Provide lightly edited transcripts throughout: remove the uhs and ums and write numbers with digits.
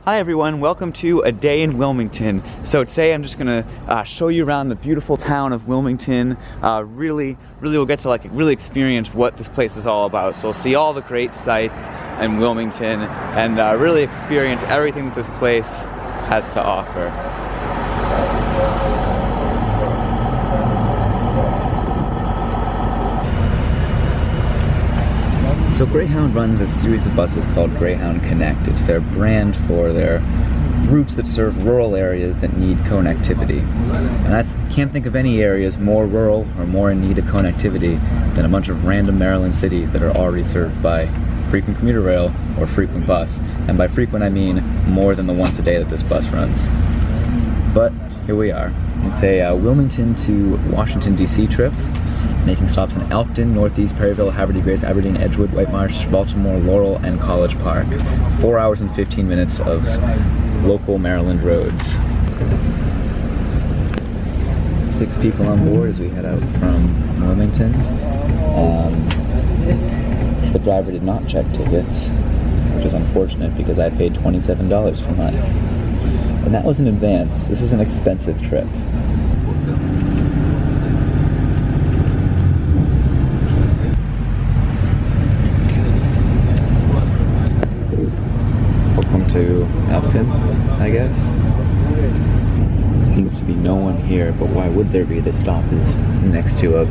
Hi everyone, welcome to a day in Wilmington. So today I'm just gonna show you around the beautiful town of Wilmington. Really we'll get to really experience what this place is all about. So we'll see all the great sights in Wilmington and really experience everything that this place has to offer. So Greyhound runs a series of buses called Greyhound Connect. It's their brand for their routes that serve rural areas that need connectivity. And I can't think of any areas more rural or more in need of connectivity than a bunch of random Maryland cities that are already served by frequent commuter rail or frequent bus. And by frequent I mean more than the once a day that this bus runs. But here we are. It's a Wilmington to Washington DC trip, making stops in Elkton, Northeast, Perryville, Haverty, Grace, Aberdeen, Edgewood, Whitemarsh, Baltimore, Laurel, and College Park. 4 hours and 15 minutes of local Maryland roads. 6 people on board as we head out from Wilmington. The driver did not check tickets, which is unfortunate because I paid $27 for mine. And that was in advance. This is an expensive trip. Welcome to Elkton, I guess. Seems to be no one here, but why would there be? The stop is next to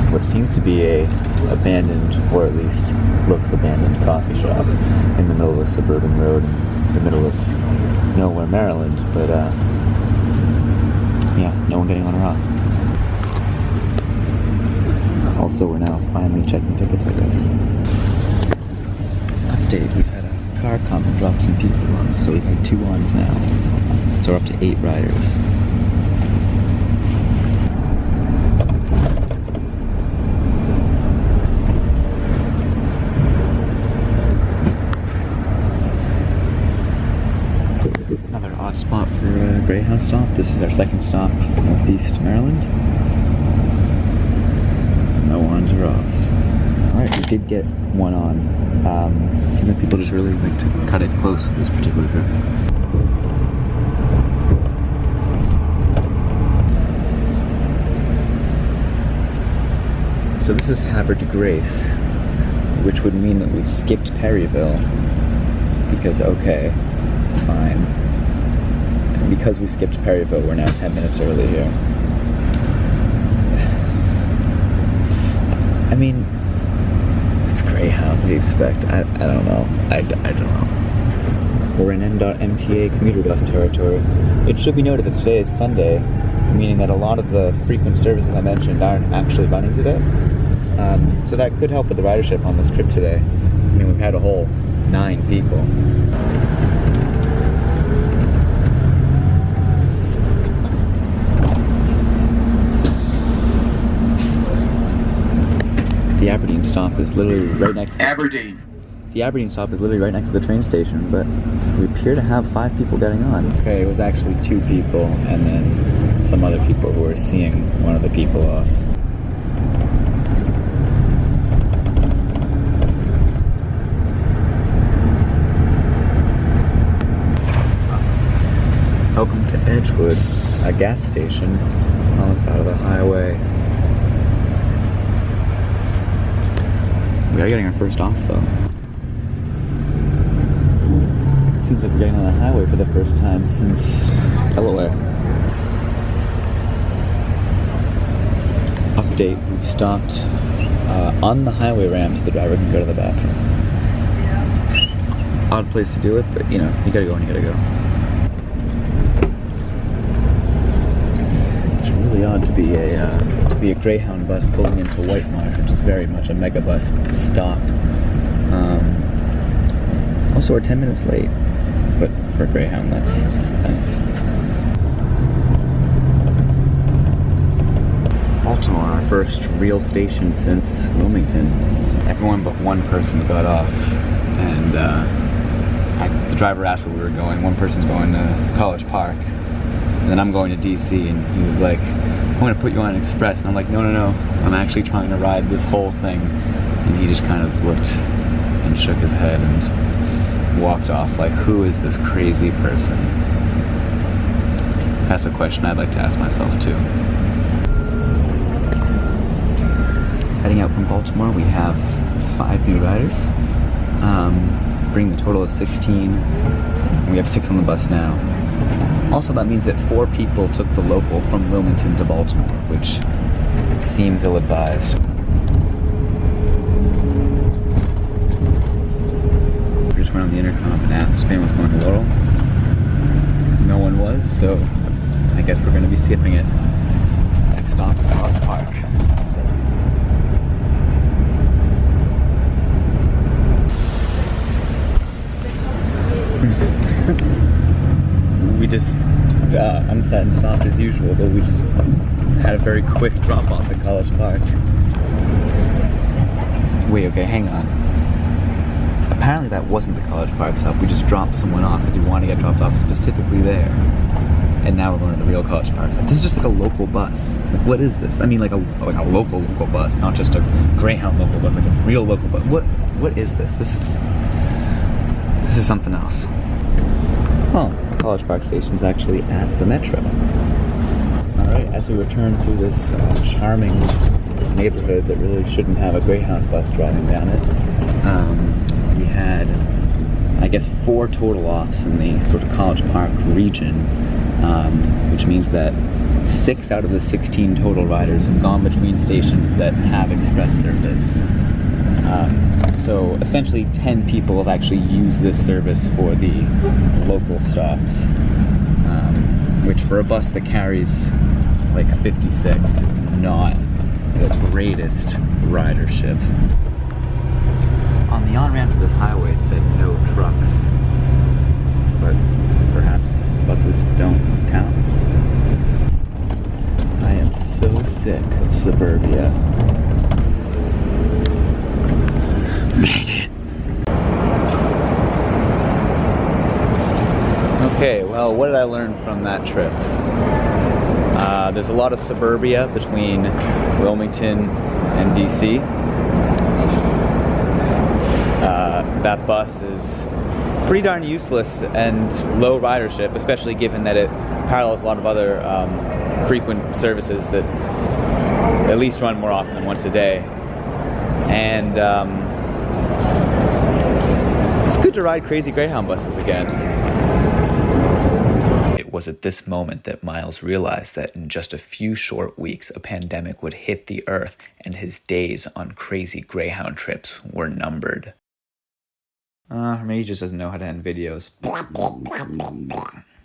what seems to be a abandoned, or at least looks abandoned, coffee shop in the middle of a suburban road in the middle of nowhere, Maryland, but yeah, no one getting on or off. Also, we're now finally checking tickets, I guess. Update, we've had a car come and drop some people off, so we've had 2 ons now, so we're up to 8 riders. Spot for a Greyhound stop. This is our second stop, Northeast Maryland. No ons or offs. Alright, we did get one on. Some people just really like to cut it close with this particular trip. So this is Haverty Grace, which would mean that we've skipped Perryville. Because, okay, fine. Because we skipped Perryville, we're now 10 minutes early here. I mean, it's Greyhound, what do you expect? I don't know. I don't know. We're in MTA commuter bus territory. It should be noted that today is Sunday, meaning that a lot of the frequent services I mentioned aren't actually running today. So that could help with the ridership on this trip today. I mean, we've had a whole 9 people. The Aberdeen stop is literally right next to The Aberdeen stop is literally right next to the train station, but we appear to have 5 people getting on. Okay, it was actually 2 people, and then some other people who were seeing one of the people off. Welcome to Edgewood, a gas station on the side of the highway. We are getting our first off, though. Seems like we're getting on the highway for the first time since Delaware. Update, we've stopped on the highway ramp so the driver can go to the bathroom. Odd place to do it, but you know, you gotta go when you gotta go. It's really odd to be a Greyhound bus pulling into Whitemarsh, which is very much a megabus stop. Also, we're 10 minutes late, but for Greyhound, that's Baltimore, our first real station since Wilmington. Everyone but one person got off, and the driver asked where we were going. One person's going to College Park, and then I'm going to DC, and he was like, I'm going to put you on an express. And I'm like, no, I'm actually trying to ride this whole thing. And he just kind of looked and shook his head, and walked off like, who is this crazy person? That's a question I'd like to ask myself too. Heading out from Baltimore, we have 5 new riders, bringing the total of 16. And we have 6 on the bus now. Also, that means that 4 people took the local from Wilmington to Baltimore, which seems ill-advised. We just went on the intercom and asked if anyone was going to Laurel. No one was, so I guess we're going to be skipping it. Next stop is College Park. We just, I'm sad and stopped as usual, but we just had a very quick drop off at College Park. Wait, okay, hang on. Apparently that wasn't the College Park stop. We just dropped someone off because we wanted to get dropped off specifically there. And now we're going to the real College Park stop. This is just like a local bus. Like, what is this? I mean, like a local bus, not just a Greyhound local bus, like a real local bus. What is this? This is something else. Oh, College Park Station is actually at the Metro. Alright, as we return through this charming neighborhood that really shouldn't have a Greyhound bus driving down it, we had, I guess, 4 total offs in the sort of College Park region, which means that 6 out of the 16 total riders have gone between stations that have express service. So essentially 10 people have actually used this service for the local stops, which for a bus that carries like 56 is not the greatest ridership. On the on-ramp to this highway it said no trucks, but perhaps buses don't count. I am so sick of suburbia. Made it. Okay, well, what did I learn from that trip? There's a lot of suburbia between Wilmington and DC. That bus is pretty darn useless and low ridership, especially given that it parallels a lot of other frequent services that at least run more often than once a day. And it's good to ride crazy Greyhound buses again. It was at this moment that Miles realized that in just a few short weeks, a pandemic would hit the earth and his days on crazy Greyhound trips were numbered. Or maybe he just doesn't know how to end videos.